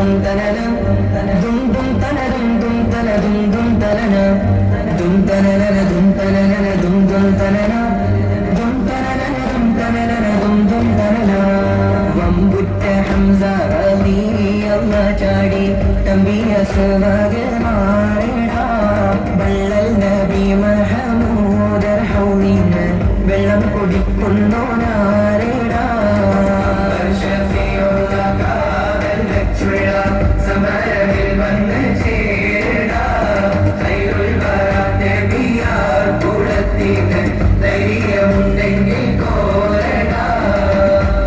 dum tanana dum dum tanana dum tanana dum tanana dum tanana dum tanana dum tanana dum tanana dum tanana dum tanana വമ്പുറ്റ Hamza റളിയല്ലാഹു ചാടി തമ്പിയ സുവഗമാടാ ബല്ലൽ നബി മുഹമ്മദ് ഹൗലിന് വെള്ളം കുടിക്കുന്നു നാരേടാ സമരത്തിൽ വന്ന് ചേടാ ഖൈറുൽ വറാത്തെ ബിയാർ കുളത്തിന് ധൈര്യമുണ്ടെങ്കിൽ കോരടാ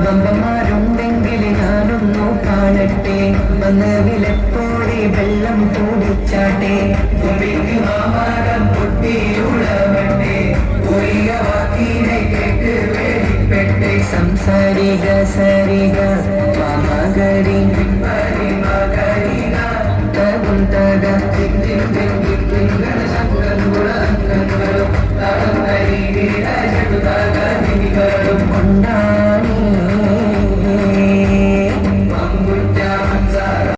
വമ്പന്മാരുണ്ടെങ്കിൽ ഞാനൊന്നു കാണട്ടെ വന്ന് വിലപ്പോടെ വെള്ളം കുടിച്ചാട്ടെ തുമ്പിക്ക് മാമരം പൊട്ടിയുളവട്ടെ ഒരിയ വാക്കിനെ കേട്ട് വെളിപ്പെട്ടെ സംസാരിക സരിക മാമകരിക